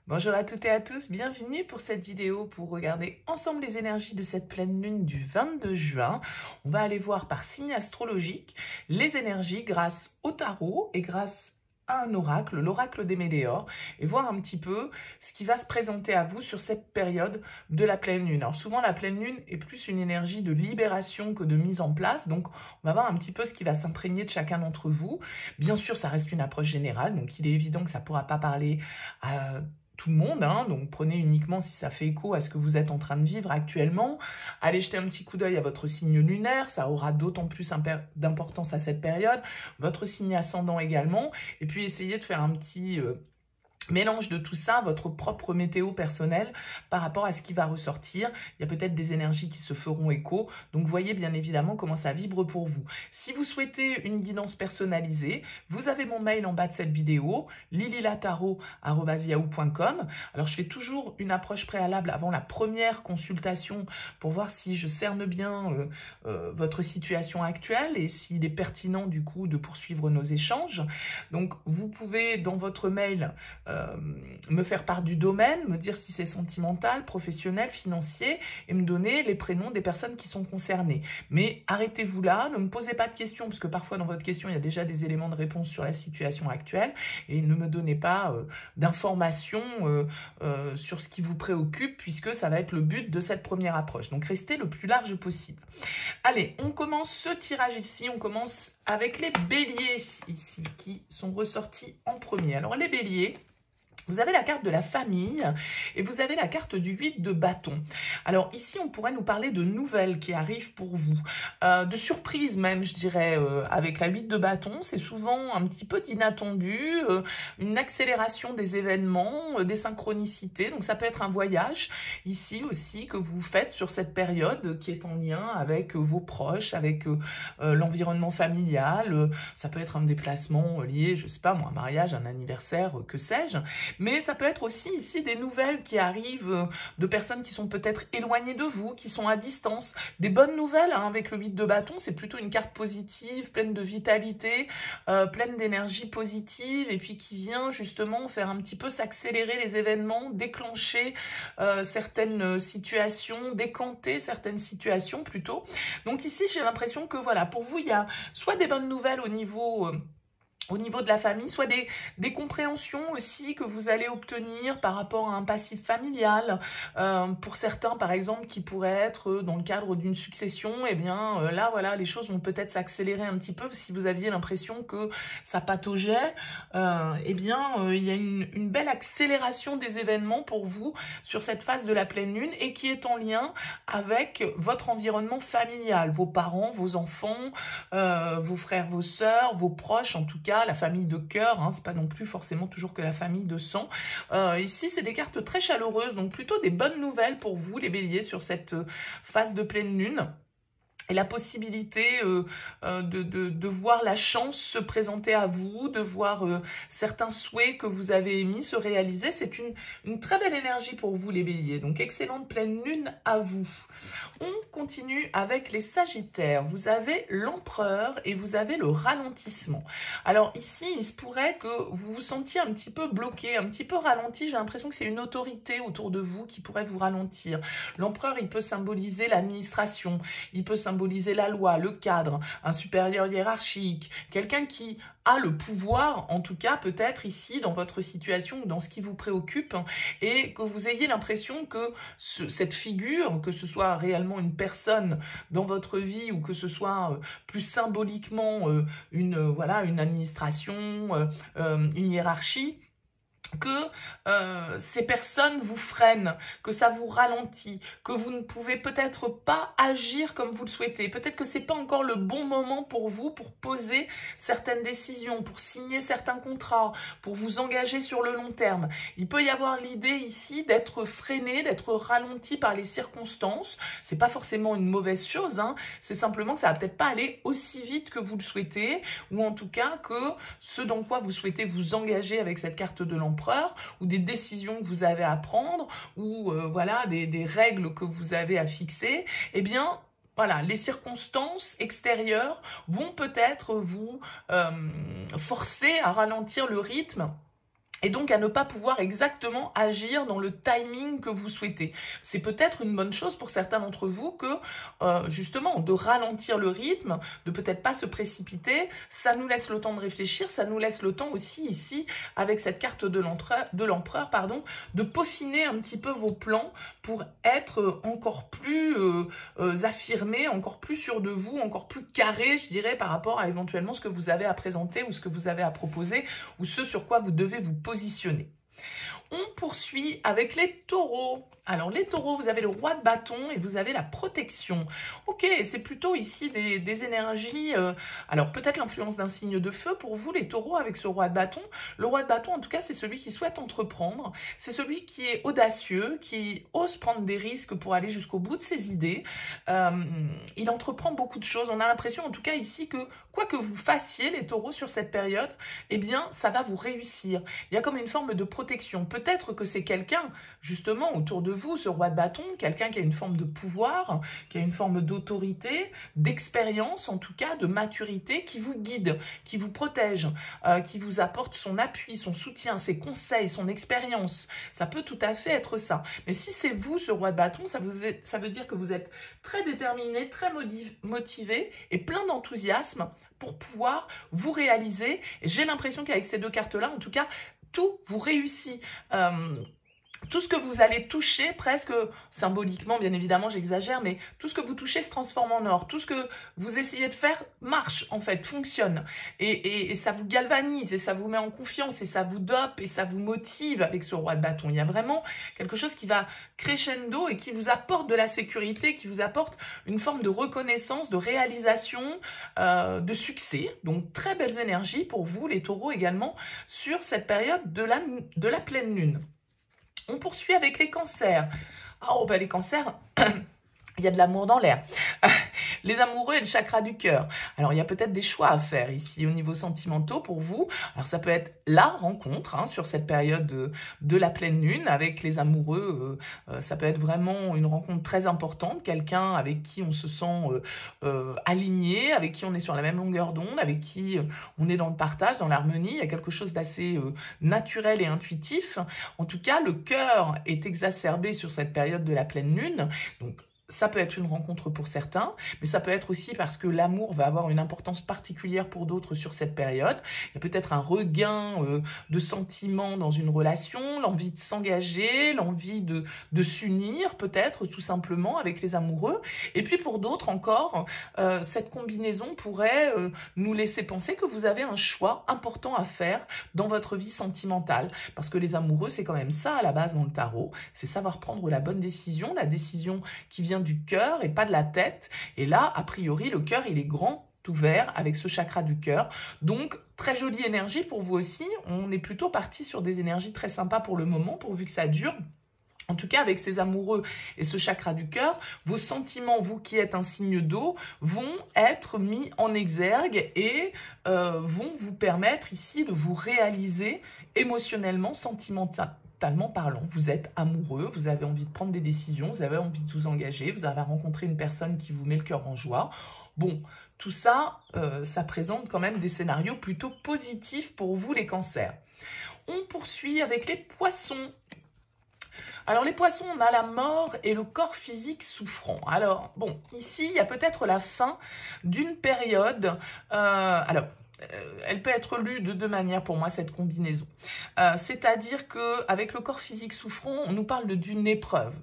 Bonjour à toutes et à tous, bienvenue pour cette vidéo pour regarder ensemble les énergies de cette pleine lune du 22 juin. On va aller voir par signe astrologique les énergies grâce au tarot et grâce à un oracle, l'oracle des Médéors, et voir un petit peu ce qui va se présenter à vous sur cette période de la pleine lune. Alors souvent la pleine lune est plus une énergie de libération que de mise en place, donc on va voir un petit peu ce qui va s'imprégner de chacun d'entre vous. Bien sûr, ça reste une approche générale, donc il est évident que ça ne pourra pas parler à tout le monde, hein, donc prenez uniquement si ça fait écho à ce que vous êtes en train de vivre actuellement. Allez jeter un petit coup d'œil à votre signe lunaire, ça aura d'autant plus d'importance à cette période, votre signe ascendant également, et puis essayez de faire un petit mélange de tout ça, votre propre météo personnelle par rapport à ce qui va ressortir. Il y a peut-être des énergies qui se feront écho, donc voyez bien évidemment comment ça vibre pour vous. Si vous souhaitez une guidance personnalisée, vous avez mon mail en bas de cette vidéo, lililataro@yahoo.com. Alors je fais toujours une approche préalable avant la première consultation pour voir si je cerne bien votre situation actuelle et s'il est pertinent du coup de poursuivre nos échanges. Donc vous pouvez dans votre mail me faire part du domaine, me dire si c'est sentimental, professionnel, financier, et me donner les prénoms des personnes qui sont concernées. Mais arrêtez-vous là, ne me posez pas de questions, parce que parfois dans votre question, il y a déjà des éléments de réponse sur la situation actuelle, et ne me donnez pas d'informations sur ce qui vous préoccupe, puisque ça va être le but de cette première approche. Donc restez le plus large possible. Allez, on commence ce tirage ici, on commence avec les béliers ici, qui sont ressortis en premier. Alors les béliers, vous avez la carte de la famille et vous avez la carte du 8 de bâton. Alors ici, on pourrait nous parler de nouvelles qui arrivent pour vous, de surprises même, je dirais, avec la 8 de bâton. C'est souvent un petit peu d'inattendu, une accélération des événements, des synchronicités. Donc ça peut être un voyage ici aussi que vous faites sur cette période qui est en lien avec vos proches, avec l'environnement familial. Ça peut être un déplacement lié, je sais pas moi, un mariage, un anniversaire, que sais-je. Mais ça peut être aussi ici des nouvelles qui arrivent de personnes qui sont peut-être éloignées de vous, qui sont à distance. Des bonnes nouvelles hein, avec le 8 de bâton, c'est plutôt une carte positive, pleine de vitalité, pleine d'énergie positive et puis qui vient justement faire un petit peu s'accélérer les événements, déclencher certaines situations, décanter certaines situations plutôt. Donc ici, j'ai l'impression que voilà, pour vous, il y a soit des bonnes nouvelles au niveau de la famille, soit des compréhensions aussi que vous allez obtenir par rapport à un passif familial. Pour certains, par exemple, qui pourraient être dans le cadre d'une succession, eh bien là, voilà, les choses vont peut-être s'accélérer un petit peu. Si vous aviez l'impression que ça pataugeait, eh bien, il y a une belle accélération des événements pour vous sur cette phase de la pleine lune et qui est en lien avec votre environnement familial, vos parents, vos enfants, vos frères, vos sœurs, vos proches, en tout cas, la famille de cœur, hein, c'est pas non plus forcément toujours que la famille de sang. Ici, c'est des cartes très chaleureuses, donc plutôt des bonnes nouvelles pour vous, les béliers, sur cette phase de pleine lune. Et la possibilité de voir la chance se présenter à vous, de voir certains souhaits que vous avez émis se réaliser. C'est une très belle énergie pour vous les béliers. Donc excellente pleine lune à vous. On continue avec les sagittaires. Vous avez l'empereur et vous avez le ralentissement. Alors ici, il se pourrait que vous vous sentiez un petit peu bloqué, un petit peu ralenti. J'ai l'impression que c'est une autorité autour de vous qui pourrait vous ralentir. L'empereur, il peut symboliser l'administration, il peut symboliser la loi, le cadre, un supérieur hiérarchique, quelqu'un qui a le pouvoir, en tout cas peut-être ici dans votre situation ou dans ce qui vous préoccupe, et que vous ayez l'impression que cette figure, que ce soit réellement une personne dans votre vie ou que ce soit plus symboliquement voilà, une administration, une hiérarchie, que ces personnes vous freinent, que ça vous ralentit, que vous ne pouvez peut-être pas agir comme vous le souhaitez. Peut-être que c'est pas encore le bon moment pour vous pour poser certaines décisions, pour signer certains contrats, pour vous engager sur le long terme. Il peut y avoir l'idée ici d'être freiné, d'être ralenti par les circonstances. C'est pas forcément une mauvaise chose, hein. C'est simplement que ça va peut-être pas aller aussi vite que vous le souhaitez, ou en tout cas que ce dans quoi vous souhaitez vous engager avec cette carte de l'empereur, ou des décisions que vous avez à prendre, ou voilà, des règles que vous avez à fixer, eh bien, voilà, les circonstances extérieures vont peut-être vous forcer à ralentir le rythme et donc à ne pas pouvoir exactement agir dans le timing que vous souhaitez. C'est peut-être une bonne chose pour certains d'entre vous que justement de ralentir le rythme, de peut-être pas se précipiter, ça nous laisse le temps de réfléchir, ça nous laisse le temps aussi ici avec cette carte de l'empereur, pardon, de peaufiner un petit peu vos plans pour être encore plus affirmé, encore plus sûr de vous, encore plus carré, je dirais, par rapport à éventuellement ce que vous avez à présenter ou ce que vous avez à proposer ou ce sur quoi vous devez vous positionner. On poursuit avec les taureaux. Alors les taureaux, vous avez le roi de bâton et vous avez la protection. Ok, c'est plutôt ici des énergies, alors peut-être l'influence d'un signe de feu pour vous les taureaux avec ce roi de bâton. Le roi de bâton en tout cas c'est celui qui souhaite entreprendre, c'est celui qui est audacieux, qui ose prendre des risques pour aller jusqu'au bout de ses idées. Il entreprend beaucoup de choses, on a l'impression en tout cas ici que quoi que vous fassiez les taureaux sur cette période, eh bien ça va vous réussir. Il y a comme une forme de protection. Peut-être que c'est quelqu'un, justement, autour de vous, ce roi de bâton, quelqu'un qui a une forme de pouvoir, qui a une forme d'autorité, d'expérience, en tout cas, de maturité, qui vous guide, qui vous protège, qui vous apporte son appui, son soutien, ses conseils, son expérience. Ça peut tout à fait être ça. Mais si c'est vous, ce roi de bâton, ça veut dire que vous êtes très déterminé, très motivé et plein d'enthousiasme pour pouvoir vous réaliser. Et j'ai l'impression qu'avec ces deux cartes-là, en tout cas, tout vous réussit. Tout ce que vous allez toucher, presque symboliquement, bien évidemment, j'exagère, mais tout ce que vous touchez se transforme en or. Tout ce que vous essayez de faire marche, en fait, fonctionne. Et ça vous galvanise, et ça vous met en confiance, et ça vous dope, et ça vous motive avec ce roi de bâton. Il y a vraiment quelque chose qui va crescendo et qui vous apporte de la sécurité, qui vous apporte une forme de reconnaissance, de réalisation, de succès. Donc, très belles énergies pour vous, les taureaux également, sur cette période de la pleine lune. On poursuit avec les cancers. Oh, ben les cancers, il y a de l'amour dans l'air. Les amoureux et le chakra du cœur. Alors, il y a peut-être des choix à faire ici au niveau sentimentaux pour vous. Alors, ça peut être la rencontre sur cette période de la pleine lune avec les amoureux. Ça peut être vraiment une rencontre très importante. Quelqu'un avec qui on se sent aligné, avec qui on est sur la même longueur d'onde, avec qui on est dans le partage, dans l'harmonie. Il y a quelque chose d'assez naturel et intuitif. En tout cas, le cœur est exacerbé sur cette période de la pleine lune. Donc, ça peut être une rencontre pour certains, mais ça peut être aussi parce que l'amour va avoir une importance particulière pour d'autres sur cette période. Il y a peut-être un regain de sentiments dans une relation, l'envie de s'engager, l'envie de s'unir peut-être tout simplement avec les amoureux. Et puis pour d'autres encore, cette combinaison pourrait nous laisser penser que vous avez un choix important à faire dans votre vie sentimentale. Parce que les amoureux, c'est quand même ça à la base dans le tarot, c'est savoir prendre la bonne décision, la décision qui vient du cœur et pas de la tête. Et là, a priori, le cœur, il est grand ouvert avec ce chakra du cœur. Donc, très jolie énergie pour vous aussi. On est plutôt parti sur des énergies très sympas pour le moment, pourvu que ça dure. En tout cas, avec ces amoureux et ce chakra du cœur, vos sentiments, vous qui êtes un signe d'eau, vont être mis en exergue et vont vous permettre ici de vous réaliser émotionnellement, sentimentalement parlant. Vous êtes amoureux, vous avez envie de prendre des décisions, vous avez envie de vous engager, vous avez rencontré une personne qui vous met le cœur en joie. Bon, tout ça, ça présente quand même des scénarios plutôt positifs pour vous les cancers. On poursuit avec les poissons. Alors les poissons, on a la mort et le corps physique souffrant. Alors bon, ici, il y a peut-être la fin d'une période. Elle peut être lue de deux manières pour moi, cette combinaison. C'est-à-dire qu'avec le corps physique souffrant, on nous parle d'une épreuve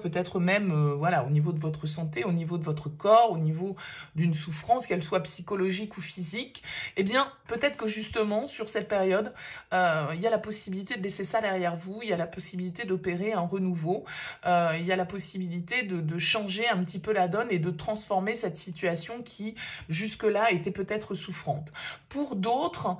peut-être même voilà, au niveau de votre santé, au niveau de votre corps, au niveau d'une souffrance, qu'elle soit psychologique ou physique. Eh bien, peut-être que justement, sur cette période, il y a la possibilité de laisser ça derrière vous, il y a la possibilité d'opérer un renouveau, il y a la possibilité de changer un petit peu la donne et de transformer cette situation qui, jusque-là, était peut-être souffrante. Pour d'autres,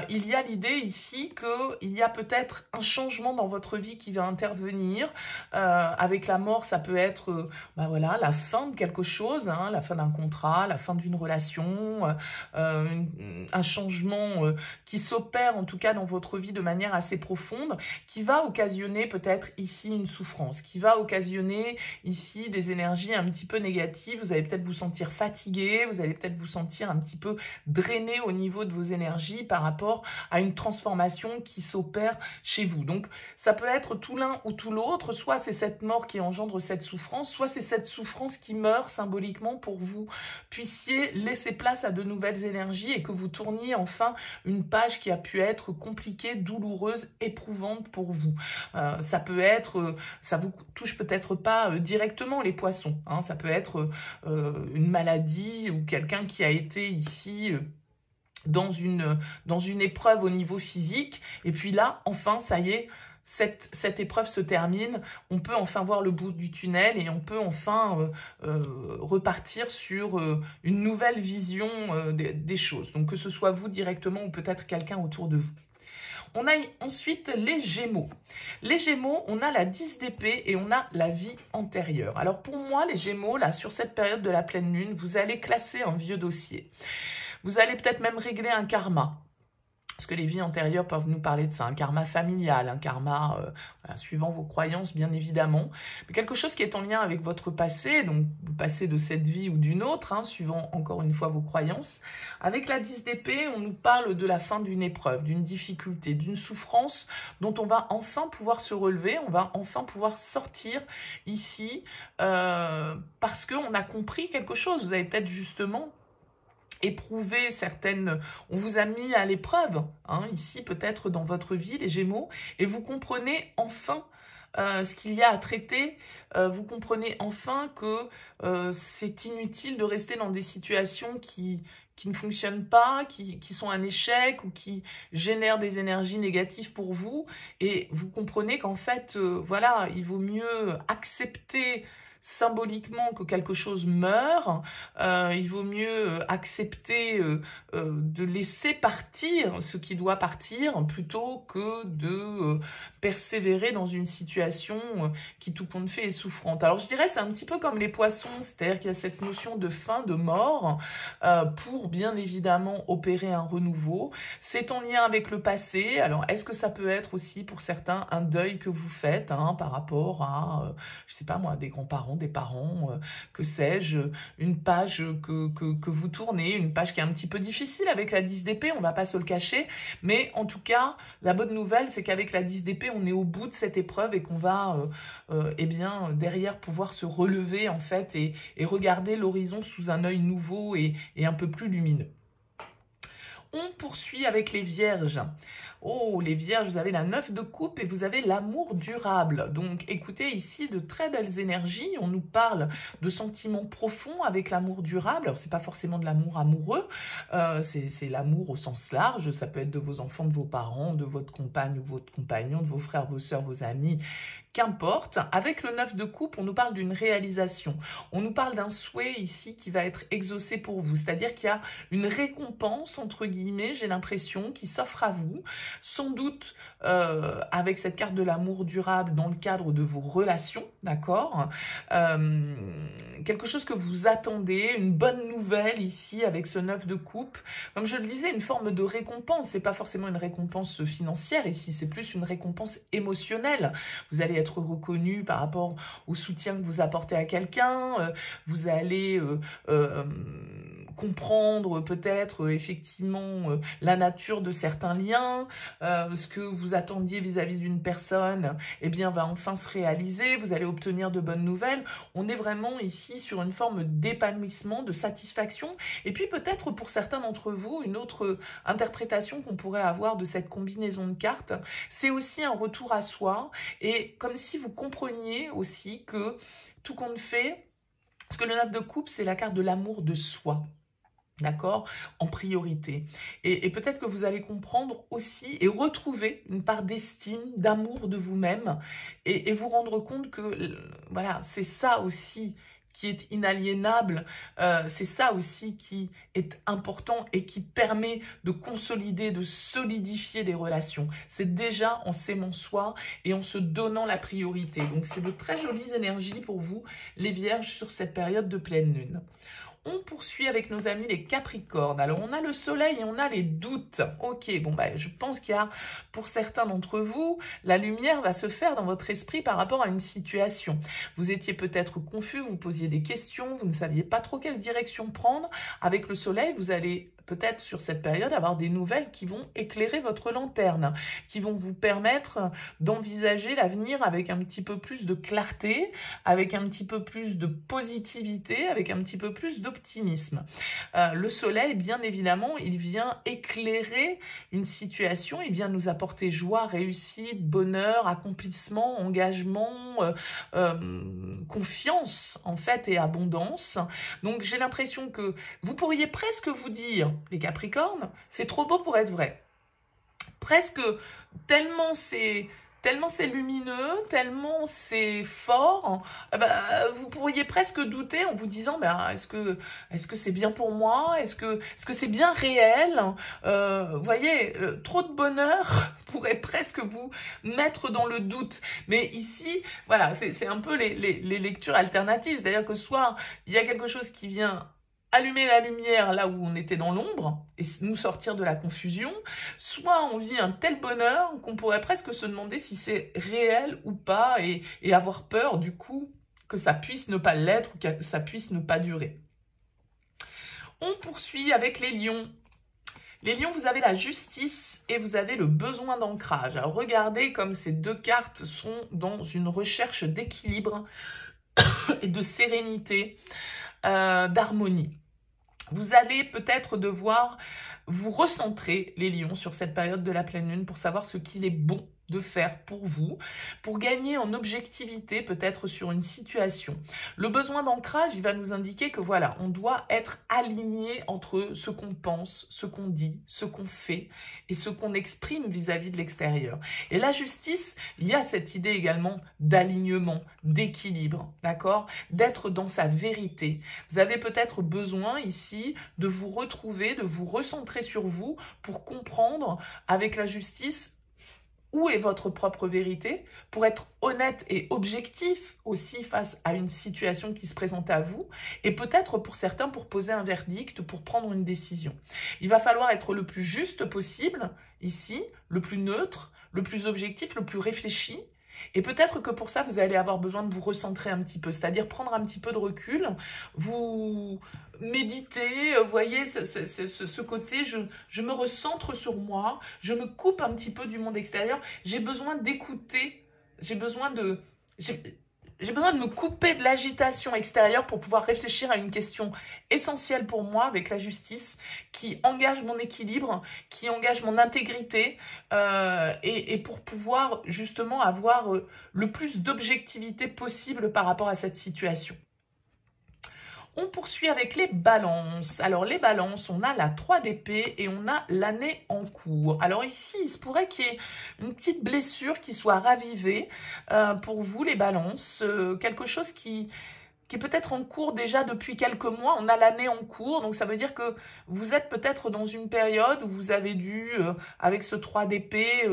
il y a l'idée ici qu'il y a peut-être un changement dans votre vie qui va intervenir. Avec la mort, ça peut être voilà, la fin de quelque chose, la fin d'un contrat, la fin d'une relation, un changement qui s'opère en tout cas dans votre vie de manière assez profonde, qui va occasionner peut-être ici une souffrance, qui va occasionner ici des énergies un petit peu négatives. Vous allez peut-être vous sentir fatigué, vous allez peut-être vous sentir un petit peu drainé au niveau de vos énergies par rapport à une transformation qui s'opère chez vous. Donc, ça peut être tout l'un ou tout l'autre, soit c'est cette mort qui engendre cette souffrance, soit c'est cette souffrance qui meurt symboliquement pour que vous puissiez laisser place à de nouvelles énergies et que vous tourniez enfin une page qui a pu être compliquée, douloureuse, éprouvante pour vous. Ça peut être, ça vous touche peut-être pas directement les poissons, hein, ça peut être une maladie ou quelqu'un qui a été ici dans une épreuve au niveau physique, et puis là, enfin, ça y est, cette épreuve se termine, on peut enfin voir le bout du tunnel et on peut enfin repartir sur une nouvelle vision des choses. Donc que ce soit vous directement ou peut-être quelqu'un autour de vous. On a ensuite les Gémeaux. Les Gémeaux, on a la 10 d'épée et on a la vie antérieure. Alors pour moi, les Gémeaux, là, sur cette période de la pleine lune, vous allez classer un vieux dossier. Vous allez peut-être même régler un karma. Parce que les vies antérieures peuvent nous parler de ça, un karma familial, un karma suivant vos croyances bien évidemment, mais quelque chose qui est en lien avec votre passé, donc le passé de cette vie ou d'une autre, hein, suivant encore une fois vos croyances. Avec la 10 d'épée, on nous parle de la fin d'une épreuve, d'une difficulté, d'une souffrance dont on va enfin pouvoir se relever, on va enfin pouvoir sortir ici parce qu'on a compris quelque chose. Vous avez peut-être justement éprouver certaines, on vous a mis à l'épreuve, hein, ici peut-être dans votre vie, les Gémeaux, et vous comprenez enfin ce qu'il y a à traiter, vous comprenez enfin que c'est inutile de rester dans des situations qui ne fonctionnent pas, qui sont un échec ou qui génèrent des énergies négatives pour vous, et vous comprenez qu'en fait, voilà, il vaut mieux accepter symboliquement que quelque chose meure, il vaut mieux accepter de laisser partir ce qui doit partir plutôt que de persévérer dans une situation qui tout compte fait est souffrante. Alors je dirais c'est un petit peu comme les poissons, c'est-à-dire qu'il y a cette notion de fin, de mort pour bien évidemment opérer un renouveau. C'est en lien avec le passé. Alors est-ce que ça peut être aussi pour certains un deuil que vous faites hein, par rapport à, je sais pas moi, des grands-parents, des parents, que sais-je, une page que vous tournez, une page qui est un petit peu difficile avec la 10 d'épée, on va pas se le cacher, mais en tout cas, la bonne nouvelle, c'est qu'avec la 10 d'épée, on est au bout de cette épreuve et qu'on va, eh bien, derrière pouvoir se relever, en fait, et regarder l'horizon sous un œil nouveau et un peu plus lumineux. On poursuit avec les Vierges. Oh, les Vierges, vous avez la 9 de coupe et vous avez l'amour durable. Donc, écoutez, ici, de très belles énergies. On nous parle de sentiments profonds avec l'amour durable. Alors, c'est pas forcément de l'amour amoureux, c'est l'amour au sens large. Ça peut être de vos enfants, de vos parents, de votre compagne ou votre compagnon, de vos frères, vos sœurs, vos amis, qu'importe. Avec le 9 de coupe, on nous parle d'une réalisation. On nous parle d'un souhait ici qui va être exaucé pour vous. C'est-à-dire qu'il y a une récompense, entre guillemets, j'ai l'impression, qui s'offre à vous. Sans doute avec cette carte de l'amour durable dans le cadre de vos relations, d'accord, quelque chose que vous attendez, une bonne nouvelle ici avec ce 9 de coupe. Comme je le disais, une forme de récompense. C'est pas forcément une récompense financière ici, c'est plus une récompense émotionnelle. Vous allez être reconnu par rapport au soutien que vous apportez à quelqu'un, vous allez comprendre peut-être effectivement la nature de certains liens, ce que vous attendiez vis-à-vis d'une personne, eh bien va enfin se réaliser, vous allez obtenir de bonnes nouvelles. On est vraiment ici sur une forme d'épanouissement, de satisfaction, et puis peut-être pour certains d'entre vous, une autre interprétation qu'on pourrait avoir de cette combinaison de cartes, c'est aussi un retour à soi, et comme si vous compreniez aussi que tout compte fait, parce que le 9 de coupe, c'est la carte de l'amour de soi. D'accord, en priorité. Et peut-être que vous allez comprendre aussi et retrouver une part d'estime, d'amour de vous-même et vous rendre compte que voilà, c'est ça aussi qui est inaliénable, c'est ça aussi qui est important et qui permet de consolider, de solidifier des relations. C'est déjà en s'aimant soi et en se donnant la priorité. Donc c'est de très jolies énergies pour vous, les Vierges, sur cette période de pleine lune. On poursuit avec nos amis les Capricornes. Alors, on a le soleil et on a les doutes. Ok, bon, bah, je pense qu'il y a, pour certains d'entre vous, la lumière va se faire dans votre esprit par rapport à une situation. Vous étiez peut-être confus, vous posiez des questions, vous ne saviez pas trop quelle direction prendre. Avec le soleil, vous allez peut-être sur cette période avoir des nouvelles qui vont éclairer votre lanterne, qui vont vous permettre d'envisager l'avenir avec un petit peu plus de clarté, avec un petit peu plus de positivité, avec un petit peu plus d'optimisme. Le soleil, bien évidemment, il vient éclairer une situation, il vient nous apporter joie, réussite, bonheur, accomplissement, engagement, confiance en fait et abondance. Donc j'ai l'impression que vous pourriez presque vous dire, les Capricornes, c'est trop beau pour être vrai. Presque tellement c'est lumineux, tellement c'est fort, vous pourriez presque douter en vous disant est-ce que c'est bien pour moi, est-ce que c'est bien réel, vous voyez, trop de bonheur pourrait presque vous mettre dans le doute. Mais ici, voilà, c'est un peu les lectures alternatives, c'est-à-dire que soit il y a quelque chose qui vient allumer la lumière là où on était dans l'ombre et nous sortir de la confusion, soit on vit un tel bonheur qu'on pourrait presque se demander si c'est réel ou pas et avoir peur du coup que ça puisse ne pas l'être ou que ça puisse ne pas durer. On poursuit avec les lions. Les lions, vous avez la justice et vous avez le besoin d'ancrage. Alors regardez comme ces deux cartes sont dans une recherche d'équilibre et de sérénité, d'harmonie. Vous allez peut-être devoir vous recentrer, les lions, sur cette période de la pleine lune pour savoir ce qu'il est bon de faire pour vous, pour gagner en objectivité peut-être sur une situation. Le besoin d'ancrage, il va nous indiquer que voilà, on doit être aligné entre ce qu'on pense, ce qu'on dit, ce qu'on fait et ce qu'on exprime vis-à-vis de l'extérieur. Et la justice, il y a cette idée également d'alignement, d'équilibre, d'accord? D'être dans sa vérité. Vous avez peut-être besoin ici de vous retrouver, de vous recentrer sur vous pour comprendre avec la justice où est votre propre vérité, pour être honnête et objectif aussi face à une situation qui se présente à vous, et peut-être pour certains pour poser un verdict, pour prendre une décision. Il va falloir être le plus juste possible, ici, le plus neutre, le plus objectif, le plus réfléchi, et peut-être que pour ça, vous allez avoir besoin de vous recentrer un petit peu, c'est-à-dire prendre un petit peu de recul, vous méditer, vous voyez, ce côté, je me recentre sur moi, je me coupe un petit peu du monde extérieur, j'ai besoin d'écouter, j'ai besoin de me couper de l'agitation extérieure pour pouvoir réfléchir à une question essentielle pour moi avec la justice, qui engage mon équilibre, qui engage mon intégrité, et pour pouvoir justement avoir le plus d'objectivité possible par rapport à cette situation. On poursuit avec les balances. Alors les balances, on a la 3 d'épée et on a l'année en cours. Alors ici, il se pourrait qu'il y ait une petite blessure qui soit ravivée pour vous les balances. Quelque chose qui est peut-être en cours déjà depuis quelques mois. On a l'année en cours, donc ça veut dire que vous êtes peut-être dans une période où vous avez dû, avec ce 3 d'épée,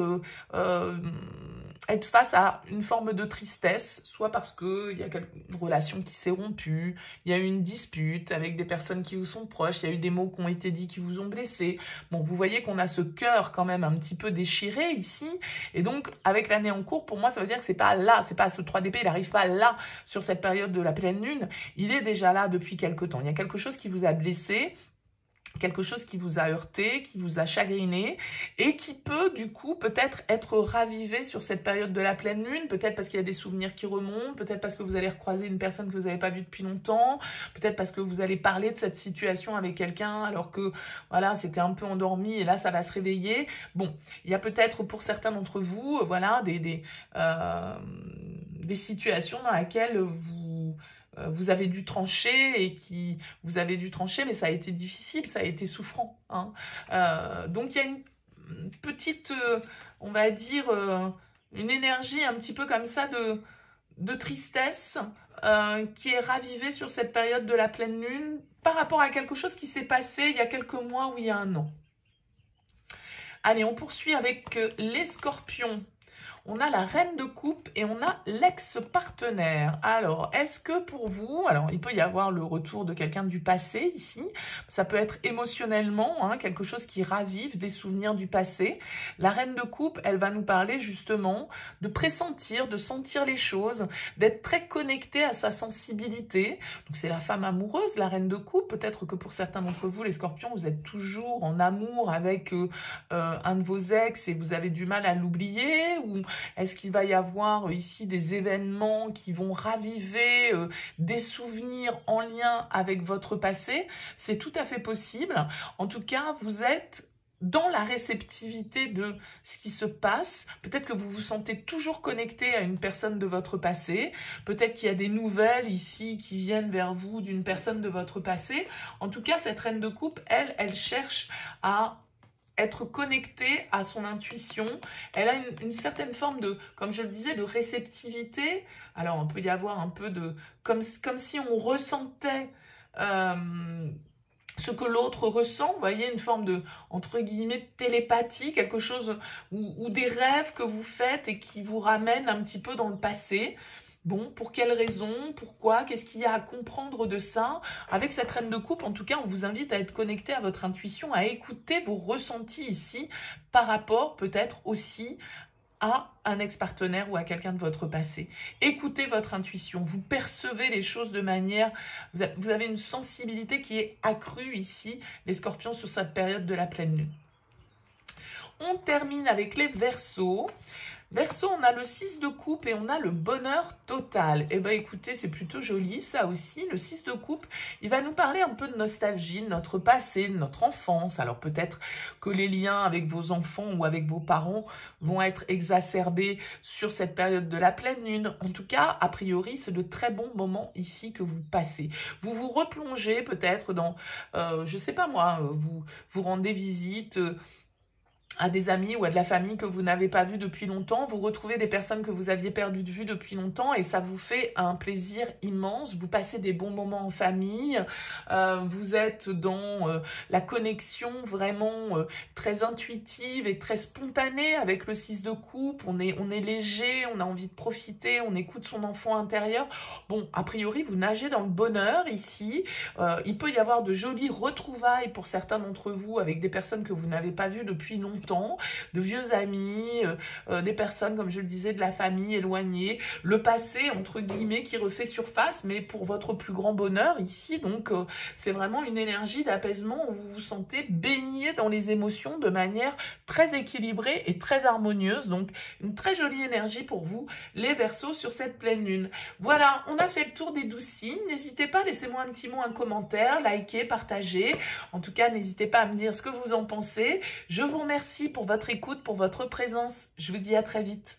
être face à une forme de tristesse, soit parce qu'il y a une relation qui s'est rompue, il y a eu une dispute avec des personnes qui vous sont proches, il y a eu des mots qui ont été dits qui vous ont blessé. Bon, vous voyez qu'on a ce cœur quand même un petit peu déchiré ici, et donc avec l'année en cours, pour moi, ça veut dire que c'est pas là, c'est pas ce 3 d'épée, il n'arrive pas là, sur cette période de la pleine lune, il est déjà là depuis quelque temps. Il y a quelque chose qui vous a blessé, quelque chose qui vous a heurté, qui vous a chagriné et qui peut du coup peut-être être ravivé sur cette période de la pleine lune, peut-être parce qu'il y a des souvenirs qui remontent, peut-être parce que vous allez recroiser une personne que vous n'avez pas vue depuis longtemps, peut-être parce que vous allez parler de cette situation avec quelqu'un alors que voilà, c'était un peu endormi et là ça va se réveiller. Bon, il y a peut-être pour certains d'entre vous voilà, des situations dans lesquelles vous avez dû trancher mais ça a été difficile, ça a été souffrant, hein. Donc il y a une petite, on va dire, une énergie un petit peu comme ça de tristesse qui est ravivée sur cette période de la pleine lune par rapport à quelque chose qui s'est passé il y a quelques mois ou il y a un an. Allez, on poursuit avec les scorpions. on a la reine de coupe et on a l'ex-partenaire. Alors, est-ce que pour vous, alors il peut y avoir le retour de quelqu'un du passé ici, ça peut être émotionnellement, hein, quelque chose qui ravive des souvenirs du passé. La reine de coupe, elle va nous parler justement de pressentir, de sentir les choses, d'être très connecté à sa sensibilité. Donc c'est la femme amoureuse, la reine de coupe. Peut-être que pour certains d'entre vous, les scorpions, vous êtes toujours en amour avec un de vos ex et vous avez du mal à l'oublier, ou est-ce qu'il va y avoir ici des événements qui vont raviver des souvenirs en lien avec votre passé? C'est tout à fait possible. En tout cas, vous êtes dans la réceptivité de ce qui se passe. Peut-être que vous vous sentez toujours connecté à une personne de votre passé. Peut-être qu'il y a des nouvelles ici qui viennent vers vous d'une personne de votre passé. En tout cas, cette reine de coupe, elle cherche à être connectée à son intuition. Elle a une certaine forme de, comme je le disais, de réceptivité. Alors, on peut y avoir un peu de... Comme si on ressentait... ce que l'autre ressent, vous voyez, une forme de, entre guillemets, télépathie, quelque chose, ou des rêves que vous faites et qui vous ramènent un petit peu dans le passé. Bon, pour quelles raisons? Pourquoi? Qu'est-ce qu'il y a à comprendre de ça? Avec cette reine de coupe, en tout cas, on vous invite à être connecté à votre intuition, à écouter vos ressentis ici, par rapport peut-être aussi à un ex-partenaire ou à quelqu'un de votre passé. Écoutez votre intuition, vous percevez les choses de manière... Vous avez une sensibilité qui est accrue ici, les scorpions, sur cette période de la pleine lune. On termine avec les Verseaux. Verseau, on a le 6 de coupe et on a le bonheur total. Eh bien, écoutez, c'est plutôt joli, ça aussi. Le 6 de coupe, il va nous parler un peu de nostalgie, de notre passé, de notre enfance. Alors, peut-être que les liens avec vos enfants ou avec vos parents vont être exacerbés sur cette période de la pleine lune. En tout cas, a priori, c'est de très bons moments ici que vous passez. Vous vous replongez peut-être dans, je sais pas moi, vous rendez visite... à des amis ou à de la famille que vous n'avez pas vu depuis longtemps, vous retrouvez des personnes que vous aviez perdues de vue depuis longtemps et ça vous fait un plaisir immense, vous passez des bons moments en famille, vous êtes dans la connexion vraiment très intuitive et très spontanée avec le 6 de coupe, on est léger, on a envie de profiter, on écoute son enfant intérieur. Bon, a priori, vous nagez dans le bonheur ici, il peut y avoir de jolies retrouvailles pour certains d'entre vous avec des personnes que vous n'avez pas vues depuis longtemps, de vieux amis, des personnes, comme je le disais, de la famille éloignée, le passé, entre guillemets, qui refait surface, mais pour votre plus grand bonheur ici. Donc, c'est vraiment une énergie d'apaisement où vous vous sentez baigné dans les émotions de manière très équilibrée et très harmonieuse. Donc, une très jolie énergie pour vous, les Verseaux, sur cette pleine lune. Voilà, on a fait le tour des 12 signes. N'hésitez pas, laissez-moi un petit mot, un commentaire, likez, partagez. En tout cas, n'hésitez pas à me dire ce que vous en pensez. Je vous remercie pour votre écoute, pour votre présence. Je vous dis à très vite.